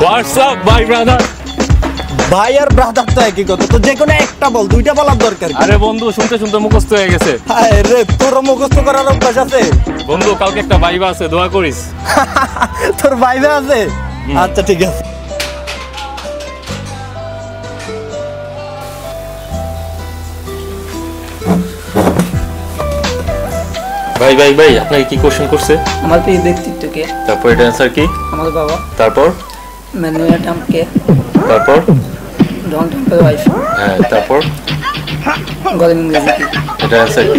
WhatsApp ভাই brother. ভাই আর brother তো একই কথা, তো যে কোনো একটা বল, দুইটা বলার দরকার। আরে বন্ধু শুনতে শুনতে মুখস্থ হয়ে গেছে। আরে তোর মুখস্থ করার অভ্যাস আছে? বন্ধু কালকে একটা ভাইবা আছে, দোয়া করিস। তোর ভাইবা আছে? আচ্ছা ঠিক আছে। ভাই ভাই ভাই আপনাকে কি কোশ্চেন করছে? আমার প্রিয় ব্যক্তিত্বকে। তারপর এটা অ্যান্সার কি? আমার বাবা। তারপর? ম্যানুয়েল ট্রাম্পকে। তারপর? ডোনাল্ড ট্রাম্পের ওয়াইফ। হ্যাঁ তারপর? গদের ইংরেজি কি? এটা অ্যান্সার কি?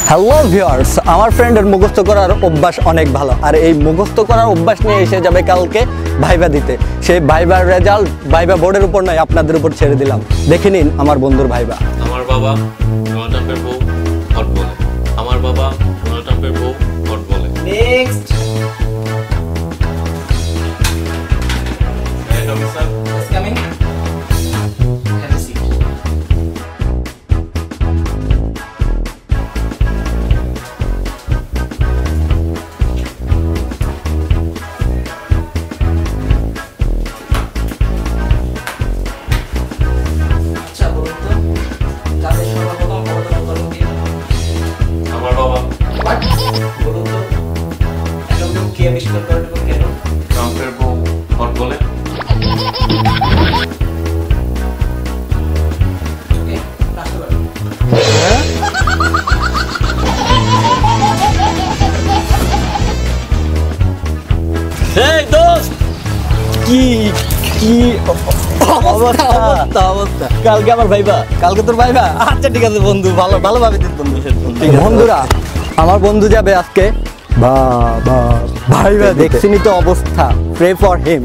হ্যালো ভিউয়ার্স, আমার ফ্রেন্ডের মুখস্থ করার অভ্যাস অনেক ভালো, আর এই মুখস্থ করার অভ্যাস নিয়ে এসে যাবে কালকে ভাইবা দিতে। সেই ভাইবার রেজাল্ট ভাইবা বোর্ডের উপর নয়, আপনাদের উপর ছেড়ে দিলাম। দেখে নিন আমার বন্ধুর ভাইবা। আমার বাবা ডোনাল্ড ট্রাম্পের বউ হট বলে। আমার বাবা ডোনাল্ড ট্রাম্পের বউ হট বলে। Next. Coming. Have a seat. আমার বাবা। ট্রাম্পের বউ হট বলে। এই দোস্ত কি কি অবস্থা অবস্থা। কালকে আমার ভাইবা? কালকে তোর ভাইবা? আচ্ছা ঠিক আছে বন্ধু, ভালোভাবে দিস বন্ধু। বন্ধুরা, আমার বন্ধু যাবে আজকে ভাইবা, দেখছিনি তো অবস্থা। Pray for him.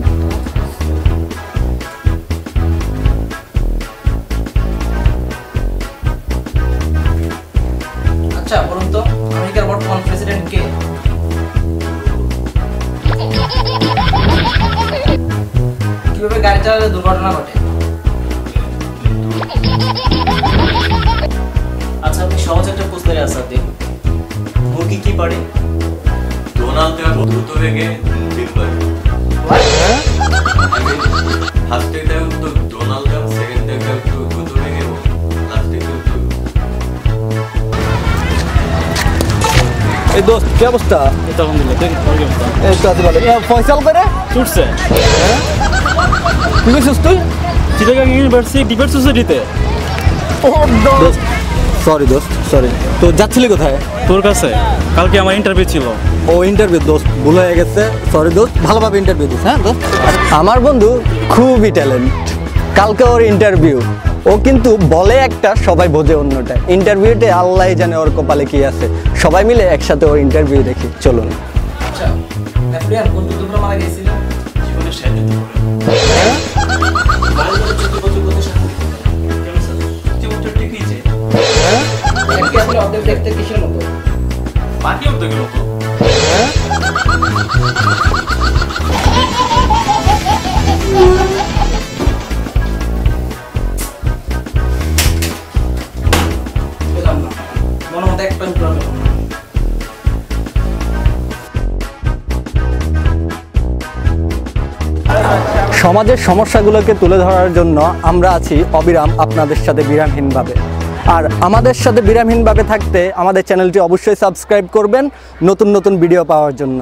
আচ্ছা বলুন তো, আমেরিকার বর্তমান প্রেসিডেন্ট কে? কিভাবে গাড়ি চালালে দুর্ঘটনা ঘটে? আচ্ছা আপনি সহজ একটা প্রশ্নের আনসার দিন। মুরগি কি পারে? ডোনাল্ড ট্রাম্প দ্রুত বেগে ডিল করে। ফার্স্ট একটা উত্তর ডোনাল্ড ট্রাম্প, সেকেন্ড একটা উত্তর দ্রুত বেগে এবং লাস্ট একটা উত্তর। এই দোস্ত কি অবস্থা? এটা আলহামদুলিল্লাহ। দেখ কি অবস্থা? এই তো আছে ভালো। ফয়সাল করে ছুটছে কি কইছিস তুই? চিটাগাং ইউনিভার্সিটি ডিবেট সোসাইটিতে। সরি দোস্ত, সরি। তো যাচ্ছিলি কোথায়? তোর কাছে কালকে আমার ইন্টারভিউ ছিল। ও ইন্টারভিউ দোস্ত, ভুল হয়ে গেছে। সরি দোস্ত, ভালোভাবে ইন্টারভিউ দিস। হ্যাঁ দোস্ত, আমার বন্ধু খুবই ট্যালেন্ট। কালকে ওর ইন্টারভিউ, ও কিন্তু বলে একটা, সবাই বোঝে অন্যটা। ইন্টারভিউতে আল্লাহ জানে ওর কপালে কি আছে। সবাই মিলে একসাথে ওর ইন্টারভিউ দেখি, চলুন। আচ্ছা নেপোলিয়ন কোন যুদ্ধে মারা গিয়েছিল? জীবনের শেষ যুদ্ধ করে। একটি আসলে অর্ধেক দেখতে কিসের মতো? বাকি অর্ধেকের মতো। বুঝলাম না, মনে মতো একটা উত্তর হলো না। সমাজের সমস্যাগুলোকে তুলে ধরার জন্য আমরা আছি অবিরাম আপনাদের সাথে বিরামহীনভাবে। আর আমাদের সাথে বিরামহীনভাবে থাকতে আমাদের চ্যানেলটি অবশ্যই সাবস্ক্রাইব করবেন নতুন নতুন ভিডিও পাওয়ার জন্য।